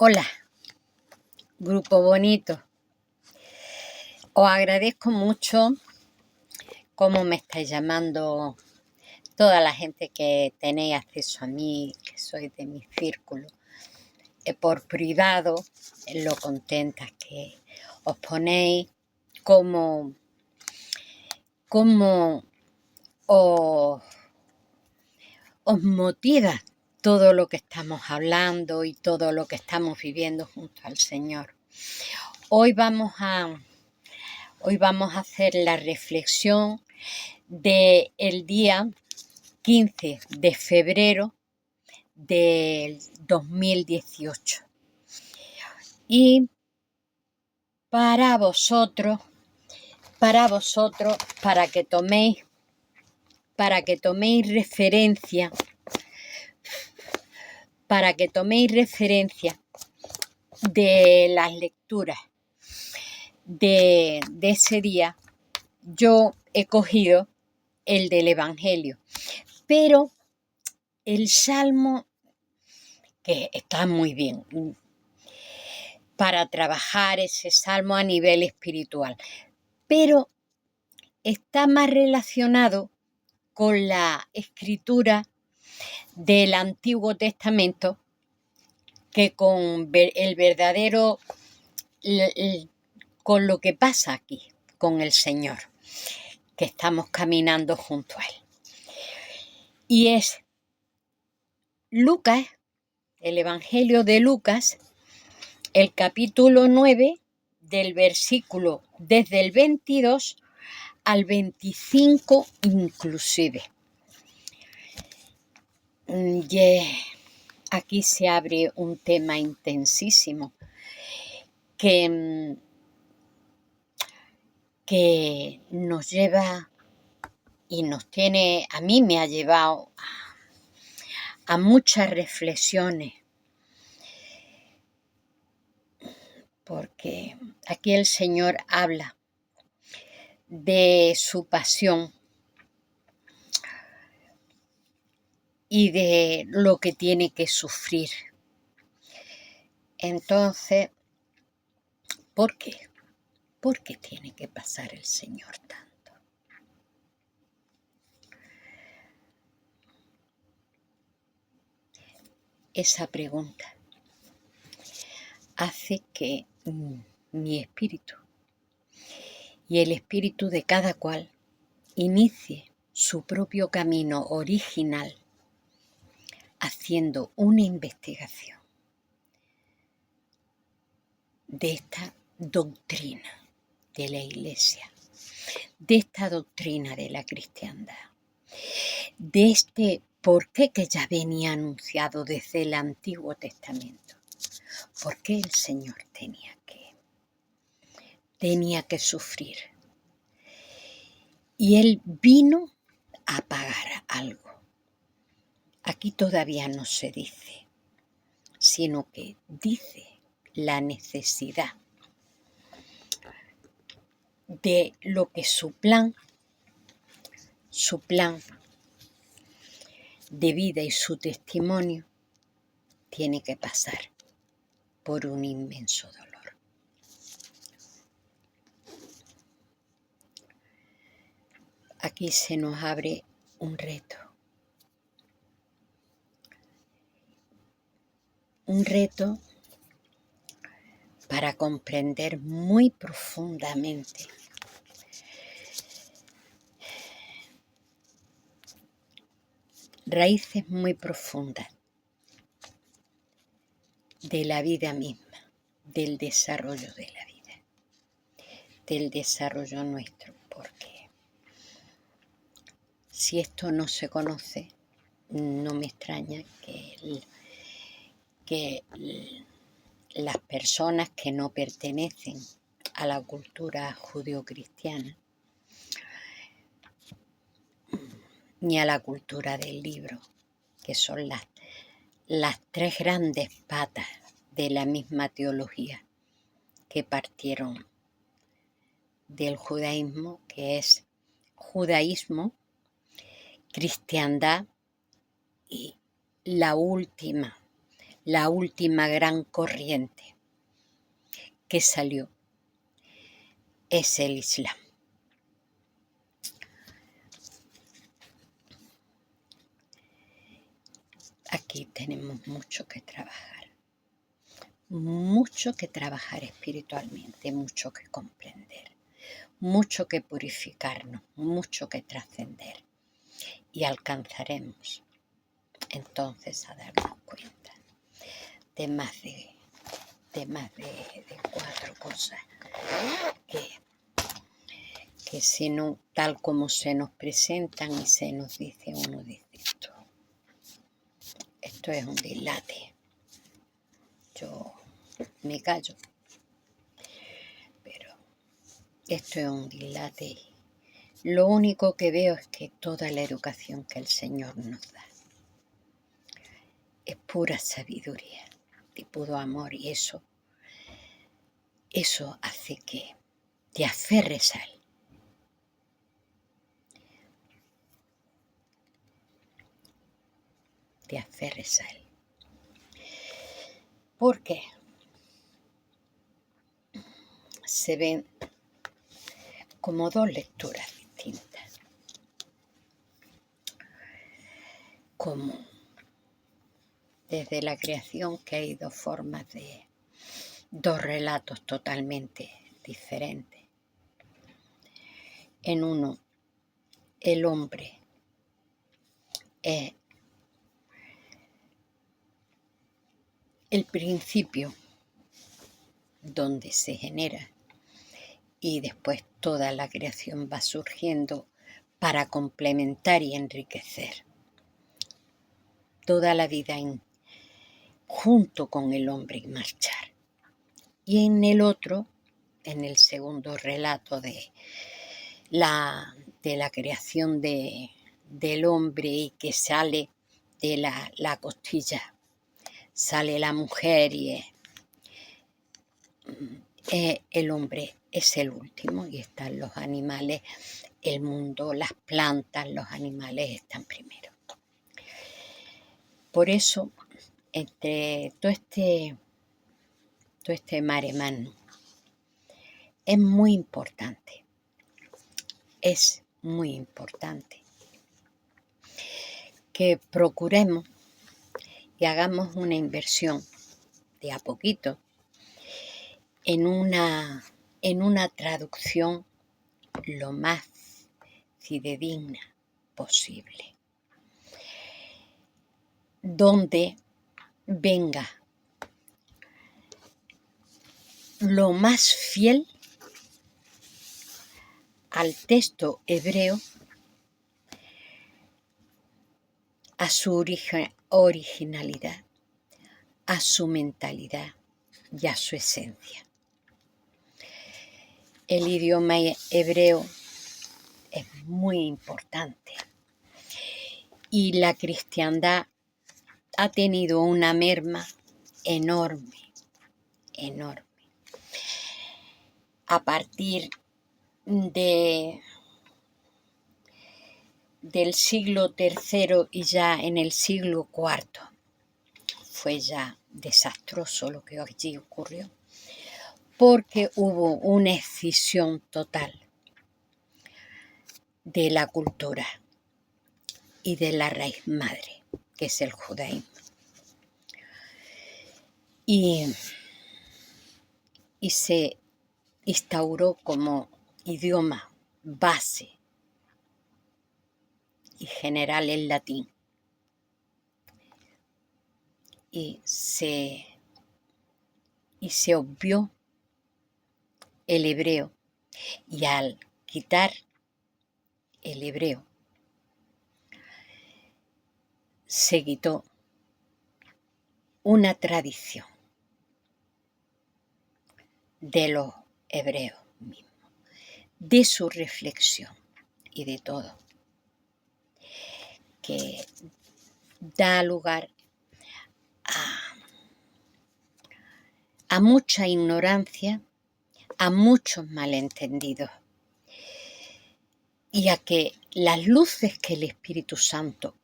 Hola, grupo bonito. Os agradezco mucho cómo me estáis llamando toda la gente que tenéis acceso a mí, que sois de mi círculo, por privado, lo contentas que os ponéis, cómo os motiva todo lo que estamos hablando y todo lo que estamos viviendo junto al Señor. Hoy vamos a hacer la reflexión del día 15 de febrero del 2018. Y para vosotros, para que toméis referencia, de las lecturas de ese día, yo he cogido el del Evangelio, pero el Salmo, que está muy bien para trabajar ese Salmo a nivel espiritual, pero está más relacionado con la escritura del Antiguo Testamento que con el verdadero, con lo que pasa aquí con el Señor, que estamos caminando junto a Él. Y es Lucas, el Evangelio de Lucas, el capítulo 9, del versículo desde el 22 al 25 inclusive. Aquí se abre un tema intensísimo que nos lleva y nos tiene, a mí me ha llevado a muchas reflexiones, porque aquí el Señor habla de su pasión y de lo que tiene que sufrir. Entonces, ¿por qué? ¿Por qué tiene que pasar el Señor tanto? Esa pregunta hace que mi espíritu y el espíritu de cada cual inicie su propio camino original haciendo una investigación de esta doctrina de la Iglesia, de esta doctrina de la cristiandad, de este porqué que ya venía anunciado desde el Antiguo Testamento. ¿Por qué el Señor tenía que sufrir? Y Él vino a pagar algo. Aquí todavía no se dice, sino que dice la necesidad de lo que su plan de vida y su testimonio tiene que pasar por un inmenso dolor. Aquí se nos abre un reto para comprender muy profundamente raíces muy profundas de la vida misma, del desarrollo de la vida, del desarrollo nuestro, porque si esto no se conoce, no me extraña que las personas que no pertenecen a la cultura judeocristiana ni a la cultura del libro, que son las tres grandes patas de la misma teología que partieron del judaísmo, que es judaísmo, cristiandad y la última, la última gran corriente que salió es el Islam. Aquí tenemos mucho que trabajar espiritualmente, mucho que comprender, mucho que purificarnos, mucho que trascender, y alcanzaremos entonces a darnos cuenta de más de 4 cosas que si no, tal como se nos presentan y se nos dice, uno dice esto es un dislate. Yo me callo, pero esto es un dislate. Lo único que veo es que toda la educación que el Señor nos da es pura sabiduría y puro amor, y eso hace que te aferres a Él. Te aferres a Él. Porque se ven como 2 lecturas distintas. Como desde la creación, que hay 2 formas de 2 relatos totalmente diferentes. En uno, el hombre es el principio donde se genera, y después toda la creación va surgiendo para complementar y enriquecer toda la vida junto con el hombre y marchar. Y en el otro, en el segundo relato de la creación del hombre, y que sale de la costilla, sale la mujer, y el hombre es el último, y están los animales, el mundo, las plantas, los animales están primero. Por eso, entre todo este mare magnum, es muy importante que procuremos y hagamos una inversión de a poquito en una traducción lo más fidedigna posible, donde venga lo más fiel al texto hebreo, a su originalidad, a su mentalidad y a su esencia. El idioma hebreo es muy importante, y la cristiandad ha tenido una merma enorme. A partir del siglo III, y ya en el siglo IV fue ya desastroso lo que allí ocurrió, porque hubo una escisión total de la cultura y de la raíz madre, que es el judaísmo. Y se instauró como idioma base y general el latín, y se obvió el hebreo, y al quitar el hebreo se quitó una tradición de los hebreos mismos, de su reflexión y de todo, que da lugar a mucha ignorancia, a muchos malentendidos, y a que las luces que el Espíritu Santo,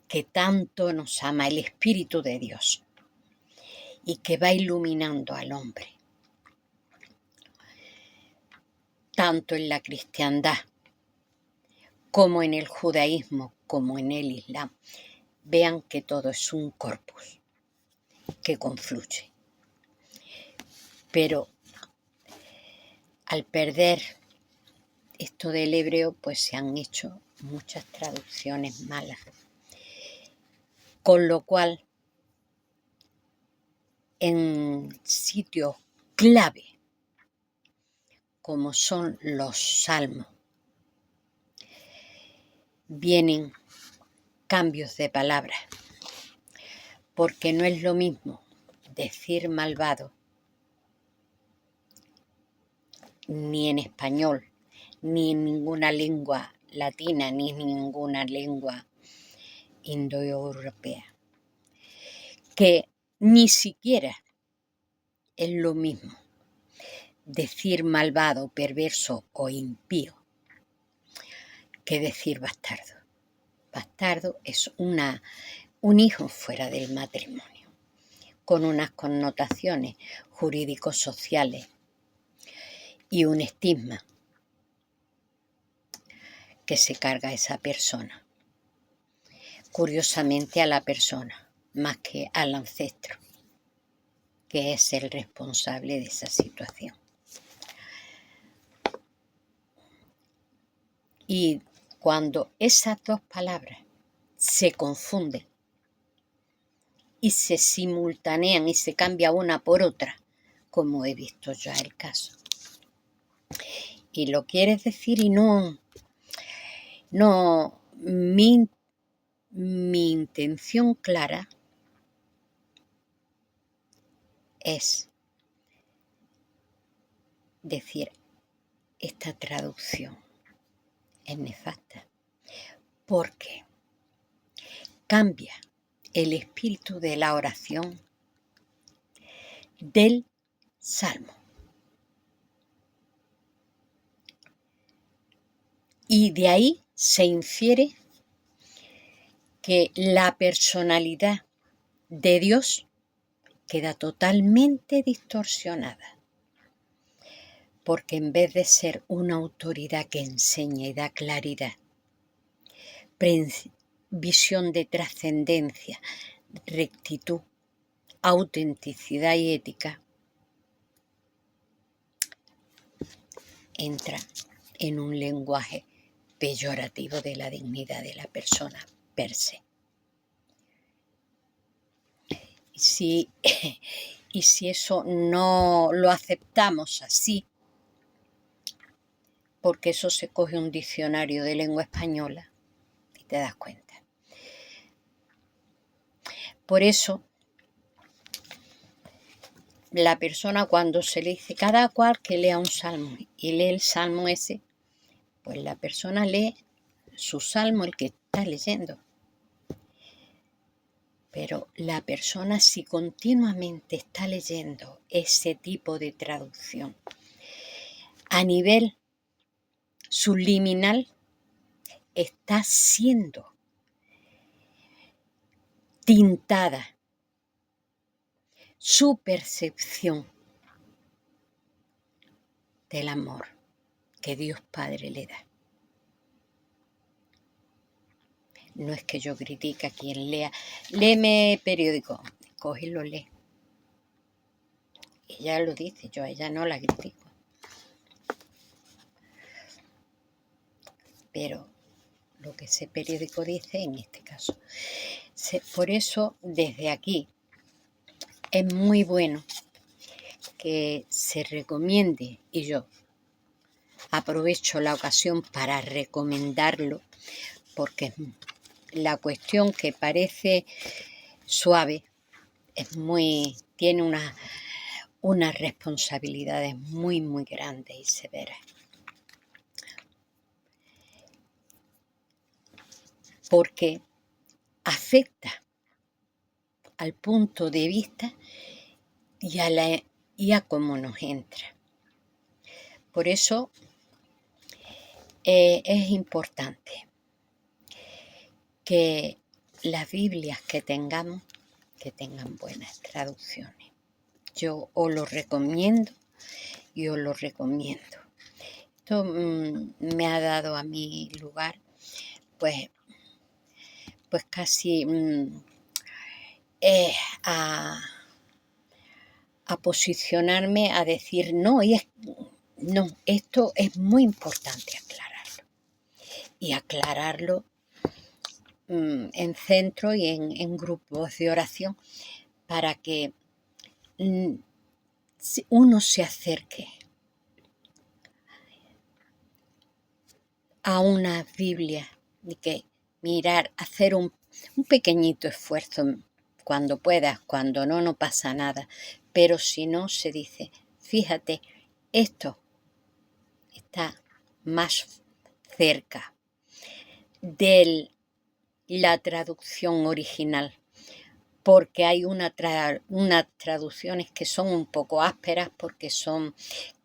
que tanto nos ama, el Espíritu de Dios, y que va iluminando al hombre, tanto en la cristiandad como en el judaísmo, como en el islam. Vean que todo es un corpus que confluye. Pero al perder esto del hebreo, pues se han hecho muchas traducciones malas. Con lo cual, en sitios clave, como son los salmos, vienen cambios de palabras, porque no es lo mismo decir malvado ni en español, ni en ninguna lengua latina, ni en ninguna lengua indoeuropea, que ni siquiera es lo mismo decir malvado, perverso o impío que decir bastardo. Bastardo es un hijo fuera del matrimonio, con unas connotaciones jurídicos sociales y un estigma que se carga a esa persona. Curiosamente a la persona, más que al ancestro, que es el responsable de esa situación. Y cuando esas dos palabras se confunden y se simultanean y se cambia una por otra, como he visto ya el caso, y lo quieres decir y no, mi intención clara es decir, esta traducción es nefasta, porque cambia el espíritu de la oración del salmo. Y de ahí se infiere que la personalidad de Dios queda totalmente distorsionada, porque en vez de ser una autoridad que enseña y da claridad, visión de trascendencia, rectitud, autenticidad y ética, entra en un lenguaje peyorativo de la dignidad de la persona per se. Y si eso no lo aceptamos así, porque eso se coge un diccionario de lengua española y te das cuenta. Por eso, la persona cuando se le dice cada cual que lea un salmo y lee el salmo ese, pues la persona lee su salmo, el que está leyendo. Pero la persona, si continuamente está leyendo ese tipo de traducción a nivel subliminal, está siendo tintada su percepción del amor que Dios Padre le da. No es que yo critique a quien lea. Léeme periódico. Coge y lo lee. Ella lo dice, yo a ella no la critico. Pero lo que ese periódico dice, en este caso. Por eso, desde aquí, es muy bueno que se recomiende, y yo aprovecho la ocasión para recomendarlo, porque la cuestión que parece suave tiene unas responsabilidades muy, muy grandes y severas. Porque afecta al punto de vista y a cómo nos entra. Por eso es importante que las Biblias que tengan buenas traducciones. yo os lo recomiendo y os lo recomiendo. Esto me ha dado a mi lugar, pues casi a posicionarme, a decir no, no, esto es muy importante aclararlo. Y aclararlo en centro y en grupos de oración para que uno se acerque a una Biblia y que mirar, hacer un pequeñito esfuerzo cuando puedas, cuando no, no pasa nada. Pero si no, se dice, fíjate, esto está más cerca de la traducción original, porque hay unas traducciones que son un poco ásperas porque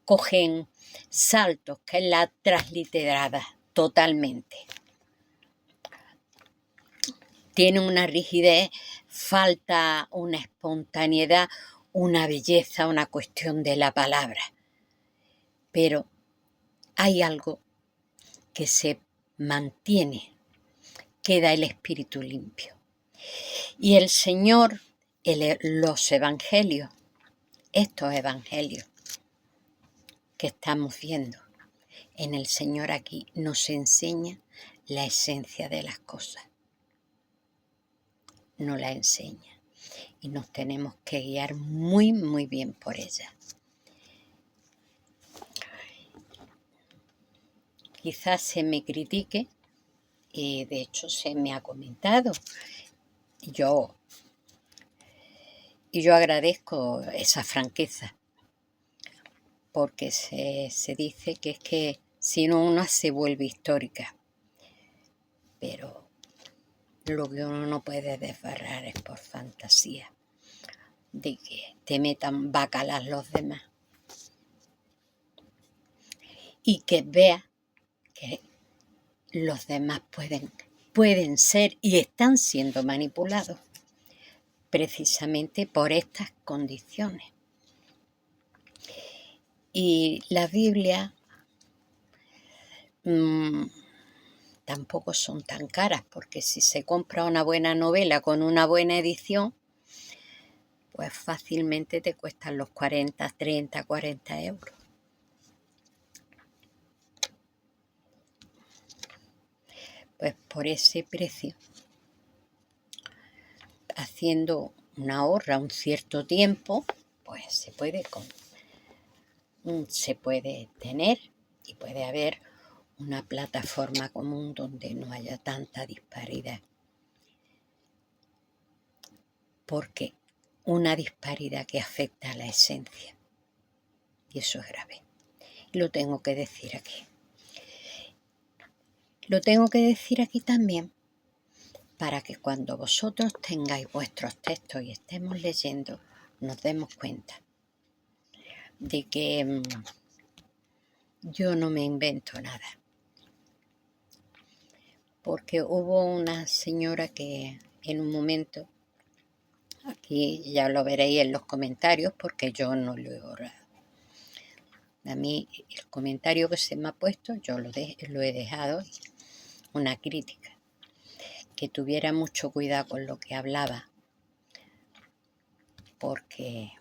cogen saltos, que es la transliterada totalmente. Tiene una rigidez, falta una espontaneidad, una belleza, una cuestión de la palabra. Pero hay algo que se mantiene, queda el espíritu limpio. Y el Señor, los evangelios, estos evangelios que estamos viendo en el Señor aquí, nos enseña la esencia de las cosas. Nos la enseña y nos tenemos que guiar muy, muy bien por ella. Quizás se me critique, y de hecho se me ha comentado. Y yo agradezco esa franqueza, porque se dice que es que si no una se vuelve histórica. Pero lo que uno no puede desbarrar es por fantasía de que te metan bacalas los demás. Y que vea que los demás pueden ser y están siendo manipulados precisamente por estas condiciones. Y la Biblia tampoco son tan caras, porque si se compra una buena novela con una buena edición, pues fácilmente te cuestan los 40, 30, 40 euros. Pues por ese precio, haciendo una ahorra un cierto tiempo, pues se puede tener y puede haber una plataforma común donde no haya tanta disparidad. Porque una disparidad que afecta a la esencia. Y eso es grave. Lo tengo que decir aquí. Lo tengo que decir aquí también para que cuando vosotros tengáis vuestros textos y estemos leyendo, nos demos cuenta de que yo no me invento nada. Porque hubo una señora que en un momento, aquí ya lo veréis en los comentarios porque yo no lo he borrado. A mí el comentario que se me ha puesto yo lo he dejado, una crítica. Que tuviera mucho cuidado con lo que hablaba, porque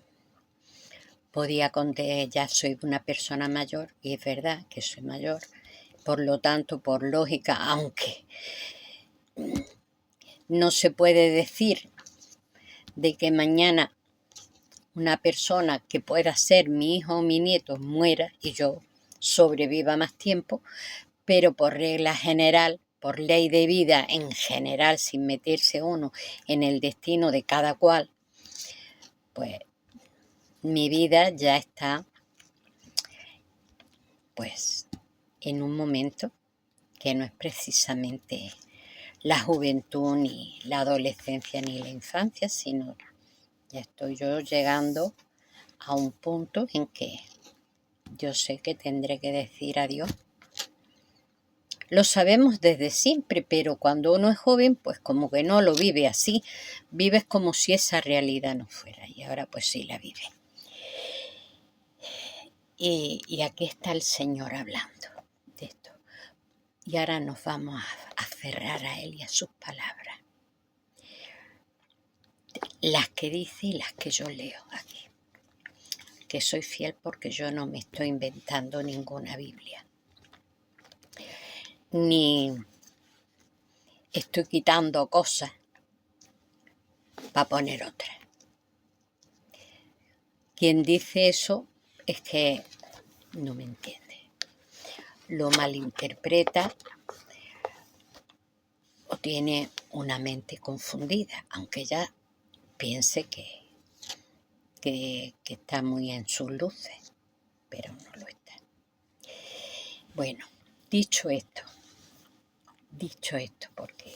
podía contar, ya soy una persona mayor, y es verdad que soy mayor, por lo tanto, por lógica, aunque no se puede decir de que mañana una persona que pueda ser mi hijo o mi nieto muera y yo sobreviva más tiempo, pero por regla general, por ley de vida en general, sin meterse uno en el destino de cada cual, pues mi vida ya está pues en un momento que no es precisamente la juventud, ni la adolescencia, ni la infancia, sino ya estoy yo llegando a un punto en que yo sé que tendré que decir adiós. Lo sabemos desde siempre, pero cuando uno es joven, pues como que no lo vive así. Vives como si esa realidad no fuera, y ahora pues sí la vive. Y aquí está el Señor hablando de esto. Y ahora nos vamos a aferrar a Él y a sus palabras. Las que dice y las que yo leo aquí. Que soy fiel porque yo no me estoy inventando ninguna Biblia. Ni estoy quitando cosas para poner otras. Quien dice eso es que no me entiende. Lo malinterpreta o tiene una mente confundida, aunque ya piense que está muy en sus luces, pero no lo está. Bueno, dicho esto, porque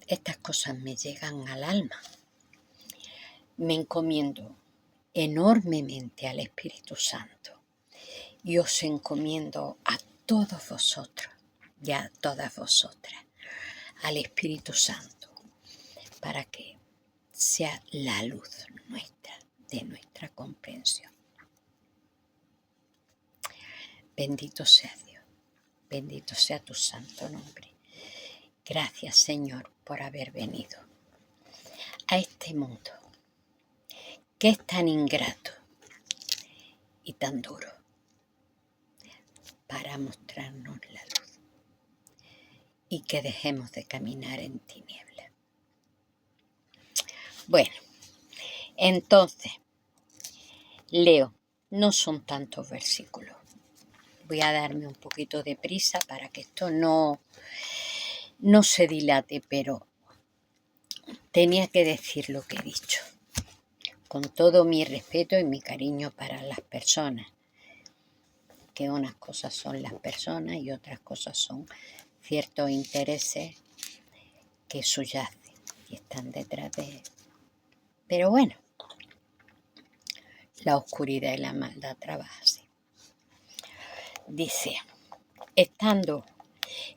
estas cosas me llegan al alma, me encomiendo enormemente al Espíritu Santo y os encomiendo a todos vosotros y a todas vosotras al Espíritu Santo para que sea la luz nuestra, de nuestra comprensión. Bendito sea Dios, bendito sea tu santo nombre. Gracias, Señor, por haber venido a este mundo que es tan ingrato y tan duro para mostrarnos la luz y que dejemos de caminar en tinieblas. Bueno, entonces, leo, no son tantos versículos. Voy a darme un poquito de prisa para que esto no se dilate, pero tenía que decir lo que he dicho, con todo mi respeto y mi cariño para las personas, que unas cosas son las personas y otras cosas son ciertos intereses que subyacen y están detrás de él. Pero bueno, la oscuridad y la maldad trabajan así. Dice, estando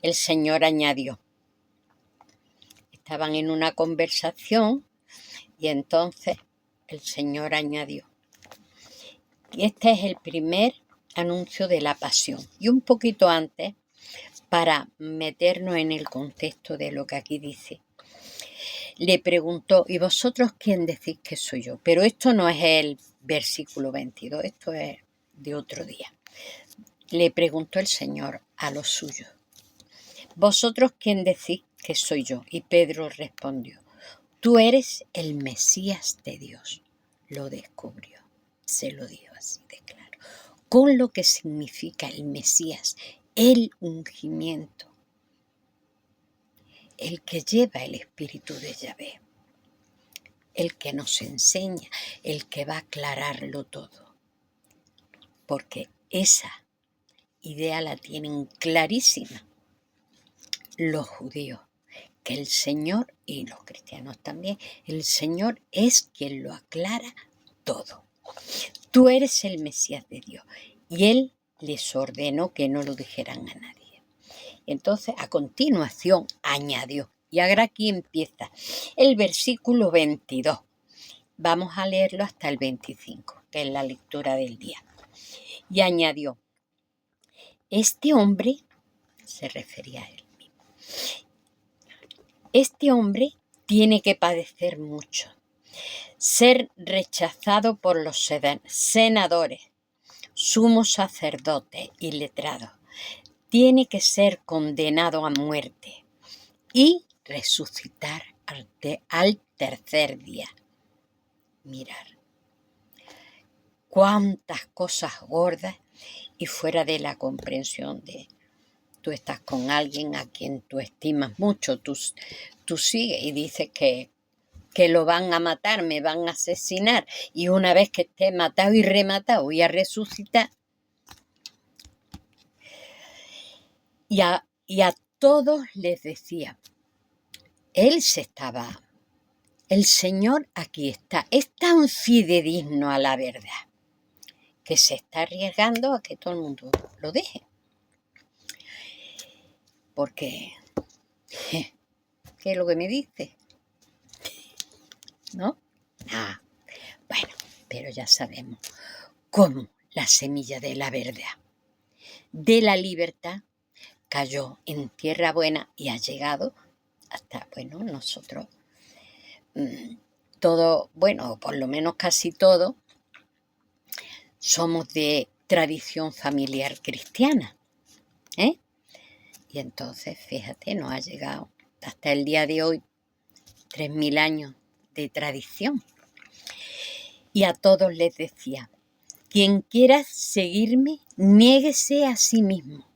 el Señor añadió, estaban en una conversación y entonces el Señor añadió. Y este es el primer anuncio de la pasión. Y un poquito antes, para meternos en el contexto de lo que aquí dice, le preguntó, ¿y vosotros quién decís que soy yo? Pero esto no es el versículo 22, esto es de otro día. Le preguntó el Señor a los suyos, ¿vosotros quién decís que soy yo? Y Pedro respondió, tú eres el Mesías de Dios. Lo descubrió, se lo dijo así de claro, con lo que significa el Mesías, el ungimiento, el que lleva el espíritu de Yahvé, el que nos enseña, el que va a aclararlo todo, porque esa idea la tienen clarísima los judíos, que el Señor, y los cristianos también, el Señor es quien lo aclara todo. Tú eres el Mesías de Dios. Y Él les ordenó que no lo dijeran a nadie. Entonces, a continuación, añadió. Y ahora aquí empieza el versículo 22. Vamos a leerlo hasta el 25, que es la lectura del día. Y añadió, este hombre, se refería a él mismo, este hombre tiene que padecer mucho, ser rechazado por los senadores, sumos sacerdotes y letrados, tiene que ser condenado a muerte y resucitar al tercer día. Mirar cuántas cosas gordas y fuera de la comprensión de tú estás con alguien a quien tú estimas mucho, tú sigues y dices que lo van a matar, me van a asesinar, y una vez que esté matado y rematado voy a resucitar. Y a todos les decía, el Señor aquí está, es tan fidedigno a la verdad, que se está arriesgando a que todo el mundo lo deje. Porque, ¿qué es lo que me dice? ¿No? Bueno, pero ya sabemos como la semilla de la verdad, de la libertad, cayó en tierra buena y ha llegado hasta, nosotros, todo, por lo menos casi todo, somos de tradición familiar cristiana, ¿eh? Y entonces, fíjate, nos ha llegado hasta el día de hoy 3000 años de tradición. Y a todos les decía, quien quiera seguirme, niéguese a sí mismo,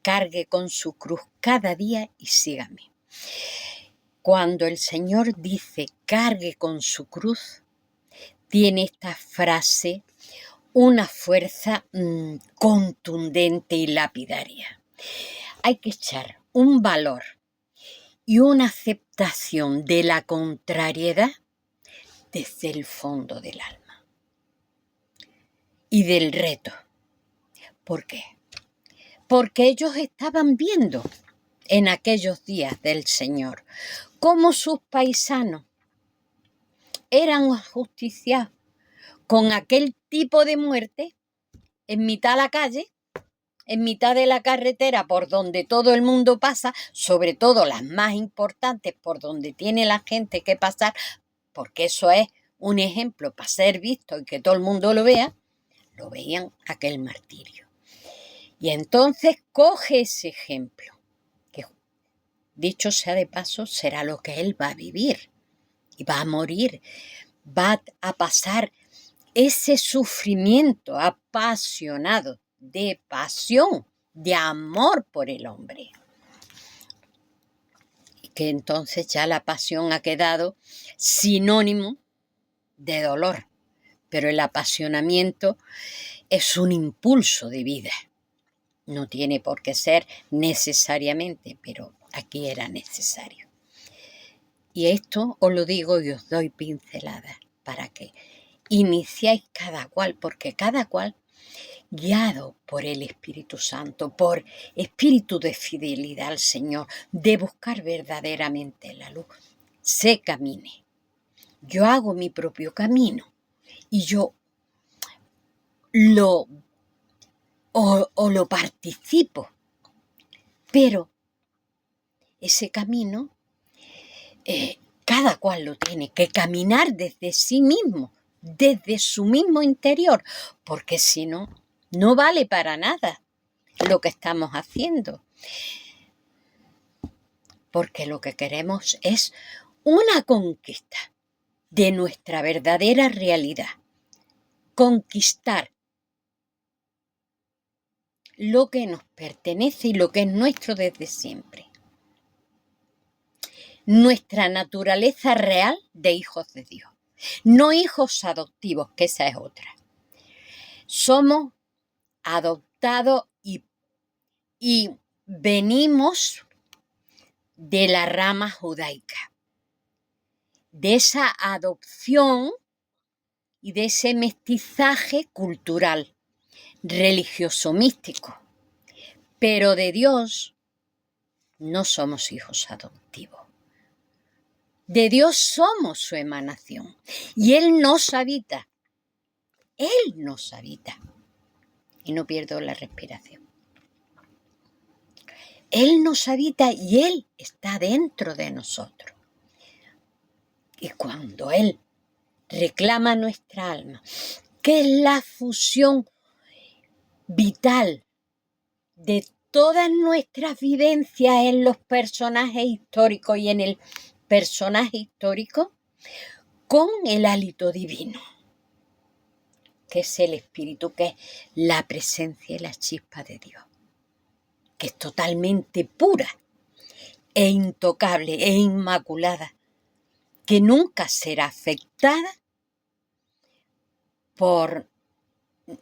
cargue con su cruz cada día y sígame. Cuando el Señor dice cargue con su cruz, tiene esta frase una fuerza contundente y lapidaria. Hay que echar un valor y una aceptación de la contrariedad desde el fondo del alma y del reto. ¿Por qué? Porque ellos estaban viendo en aquellos días del Señor cómo sus paisanos eran ajusticiados con aquel tipo de muerte en mitad de la calle, en mitad de la carretera por donde todo el mundo pasa, sobre todo las más importantes por donde tiene la gente que pasar, porque eso es un ejemplo para ser visto y que todo el mundo lo vea, lo veían aquel martirio. Y entonces coge ese ejemplo, que dicho sea de paso, será lo que él va a vivir y va a morir, va a pasar ese sufrimiento apasionado, de pasión, de amor por el hombre. Y que entonces ya la pasión ha quedado sinónimo de dolor, pero el apasionamiento es un impulso de vida. No tiene por qué ser necesariamente, pero aquí era necesario. Y esto os lo digo y os doy pinceladas para que iniciáis cada cual, porque cada cual, guiado por el Espíritu Santo, por espíritu de fidelidad al Señor, de buscar verdaderamente la luz, se camine. Yo hago mi propio camino y yo lo participo, pero ese camino cada cual lo tiene que caminar desde sí mismo, desde su mismo interior, porque si no, no vale para nada lo que estamos haciendo. Porque lo que queremos es una conquista de nuestra verdadera realidad. Conquistar lo que nos pertenece y lo que es nuestro desde siempre. Nuestra naturaleza real de hijos de Dios. No hijos adoptivos, que esa es otra. Somos adoptados y venimos de la rama judaica, de esa adopción y de ese mestizaje cultural, religioso, místico. Pero de Dios no somos hijos adoptivos. De Dios somos su emanación y Él nos habita. Él nos habita. Y no pierdo la respiración. Él nos habita y Él está dentro de nosotros. Y cuando Él reclama nuestra alma, que es la fusión vital de todas nuestras vivencias en los personajes históricos y en el personaje histórico, con el hálito divino, que es el Espíritu, que es la presencia y la chispa de Dios, que es totalmente pura e intocable e inmaculada, que nunca será afectada por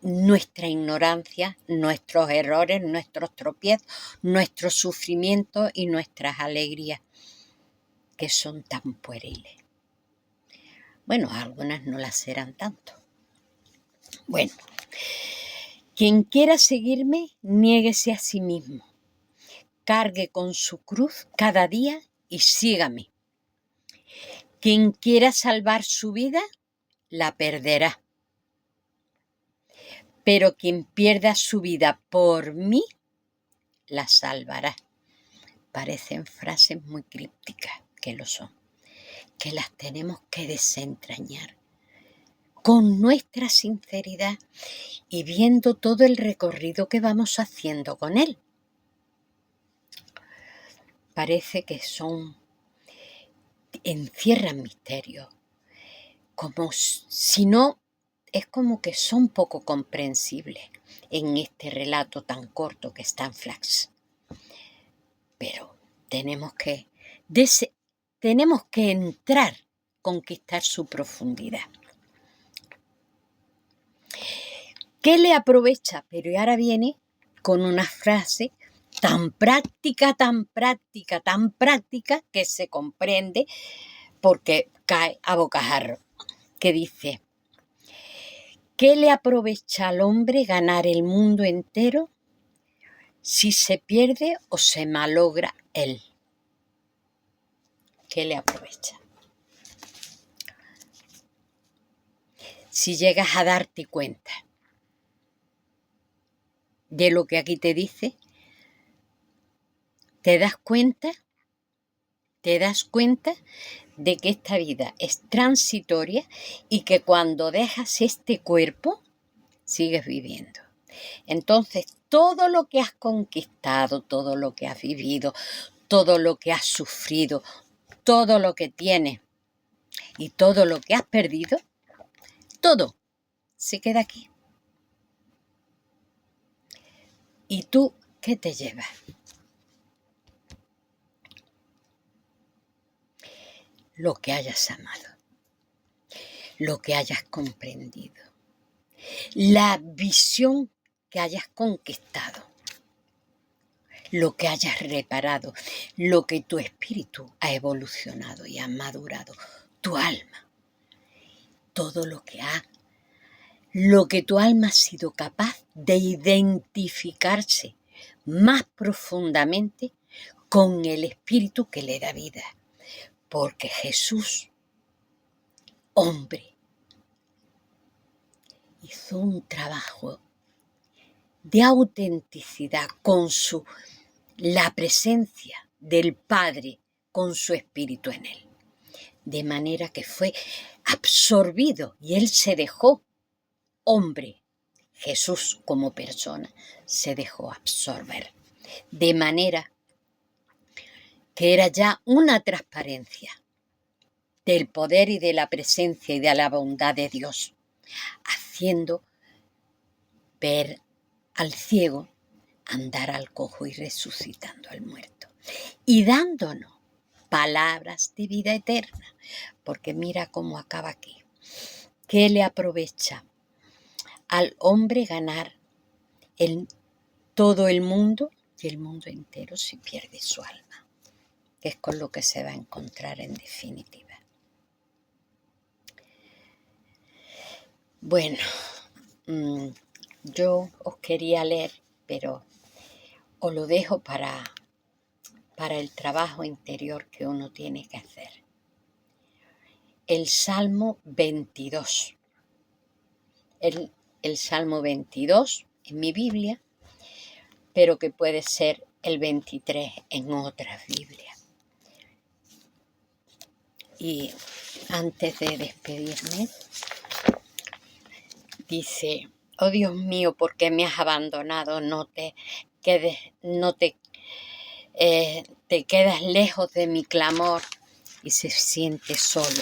nuestra ignorancia, nuestros errores, nuestros tropiezos, nuestros sufrimientos y nuestras alegrías, que son tan pueriles. Bueno, algunas no las serán tanto. Bueno, quien quiera seguirme, niéguese a sí mismo, cargue con su cruz cada día y sígame. Quien quiera salvar su vida, la perderá. pero quien pierda su vida por mí, la salvará. Parecen frases muy crípticas, que lo son, que las tenemos que desentrañar con nuestra sinceridad y viendo todo el recorrido que vamos haciendo con él. Parece que encierran misterios, como si no, es como que son poco comprensibles en este relato tan corto que está en Flax. Pero tenemos que entrar, conquistar su profundidad. ¿Qué le aprovecha? Pero ahora viene con una frase tan práctica, que se comprende porque cae a bocajarro, que dice: ¿qué le aprovecha al hombre ganar el mundo entero si se pierde o se malogra él? ¿Qué le aprovecha? Si llegas a darte cuenta de lo que aquí te dice, ¿te das cuenta de que esta vida es transitoria y que cuando dejas este cuerpo, sigues viviendo? Entonces, todo lo que has conquistado, todo lo que has vivido, todo lo que has sufrido, todo lo que tienes y todo lo que has perdido, todo se queda aquí. ¿Y tú qué te llevas? Lo que hayas amado, lo que hayas comprendido, la visión que hayas conquistado, lo que hayas reparado, lo que tu espíritu ha evolucionado y ha madurado, tu alma, todo lo que tu alma ha sido capaz de identificarse más profundamente con el espíritu que le da vida. Porque Jesús, hombre, hizo un trabajo de autenticidad con la presencia del Padre con su espíritu en él. De manera que fue absorbido y él se dejó, hombre, Jesús como persona, se dejó absorber. De manera que era ya una transparencia del poder y de la presencia y de la bondad de Dios, haciendo ver al ciego, andar al cojo y resucitando al muerto, y dándonos palabras de vida eterna, porque mira cómo acaba aquí. ¿Qué le aprovecha al hombre ganar todo el mundo y el mundo entero si pierde su alma? Que es con lo que se va a encontrar en definitiva. Bueno, yo os quería leer, pero os lo dejo para el trabajo interior que uno tiene que hacer. El Salmo 22. El Salmo 22 en mi Biblia, pero que puede ser el 23 en otras Biblias. Y antes de despedirme, dice: oh Dios mío, ¿por qué me has abandonado? Te quedas lejos de mi clamor. Y se siente solo,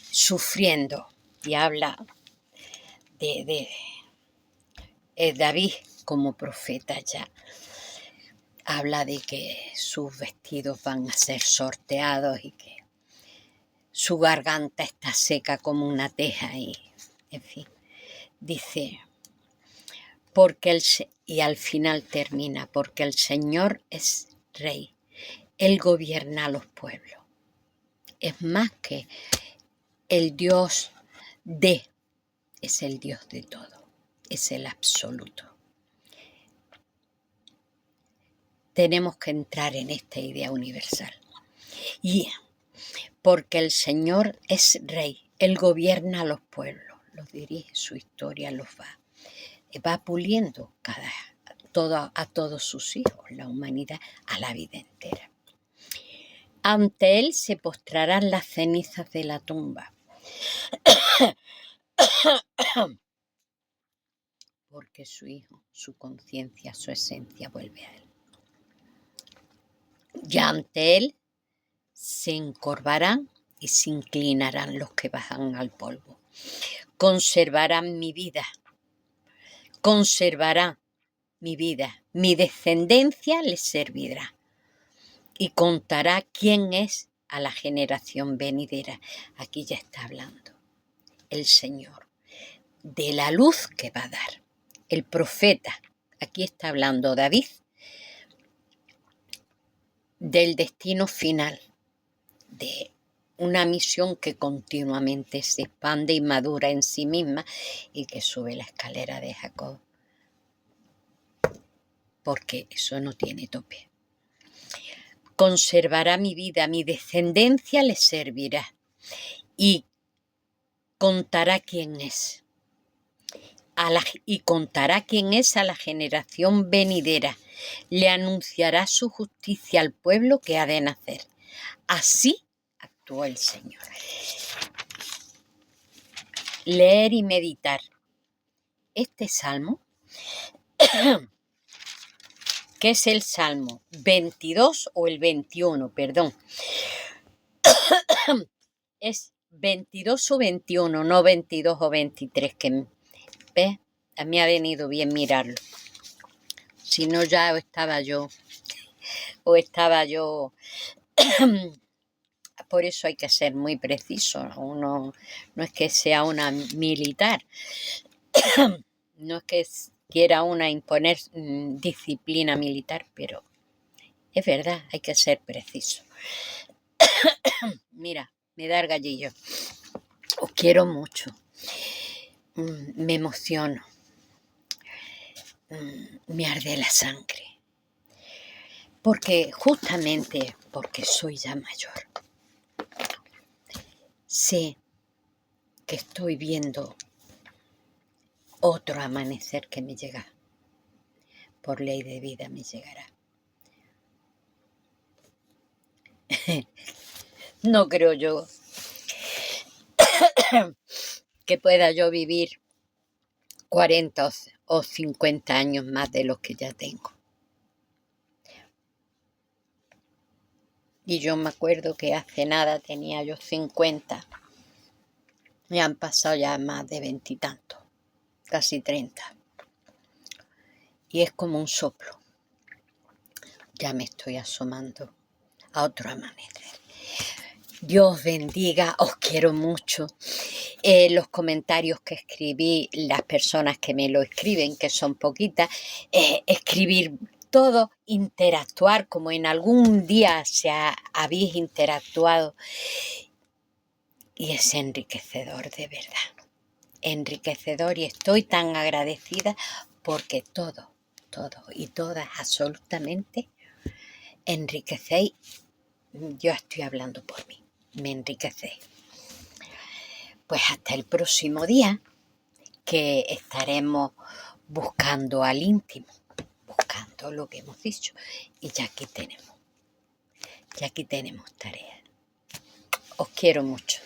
sufriendo. Y habla de David como profeta ya. Habla de que sus vestidos van a ser sorteados y que su garganta está seca como una teja y, en fin, dice, y al final termina, porque el Señor es Rey, Él gobierna a los pueblos. Es más que el Dios es el Dios de todo, es el absoluto. Tenemos que entrar en esta idea universal. Y porque el Señor es Rey, Él gobierna a los pueblos, los dirige, su historia los va va puliendo a todos sus hijos, la humanidad, a la vida entera. Ante él se postrarán las cenizas de la tumba, porque su hijo, su conciencia, su esencia vuelve a él. Y ante él se encorvarán y se inclinarán los que bajan al polvo. Conservarán mi vida, conservarán mi vida, mi descendencia les servirá y contará quién es a la generación venidera. Aquí ya está hablando el Señor de la luz que va a dar. El profeta, aquí está hablando David, del destino final, de una misión que continuamente se expande y madura en sí misma y que sube la escalera de Jacob, porque eso no tiene tope. Conservará mi vida, mi descendencia le servirá y contará quién es. Y contará quién es a la generación venidera. Le anunciará su justicia al pueblo que ha de nacer. Así actuó el Señor. Leer y meditar este salmo, que es el salmo 22 o el 21, perdón. Es 22 o 21, no 22 o 23, que ¿ves? A mí ha venido bien mirarlo. Si no, ya estaba yo. Por eso hay que ser muy preciso. Uno no es que sea una militar, no es que quiera una imponer disciplina militar, pero es verdad, hay que ser preciso. Mira, me da el gallillo. Os quiero mucho. Me emociono. Me arde la sangre. Justamente porque soy ya mayor. Sé que estoy viendo otro amanecer que me llega. Por ley de vida me llegará. No creo yo que pueda yo vivir 40 o 50 años más de los que ya tengo. Y yo me acuerdo que hace nada tenía yo 50. Me han pasado ya más de 20 y tantos, casi 30. Y es como un soplo. Ya me estoy asomando a otro amanecer. Dios bendiga, os quiero mucho. Los comentarios que escribí, las personas que me lo escriben, que son poquitas, escribir todo, interactuar como en algún día habéis interactuado. Y es enriquecedor, de verdad. Enriquecedor, y estoy tan agradecida porque todo y todas absolutamente enriquecéis. Yo estoy hablando por mí, me enriquecéis. Pues hasta el próximo día, que estaremos buscando al íntimo, buscando lo que hemos dicho, y ya aquí tenemos tarea. Os quiero mucho.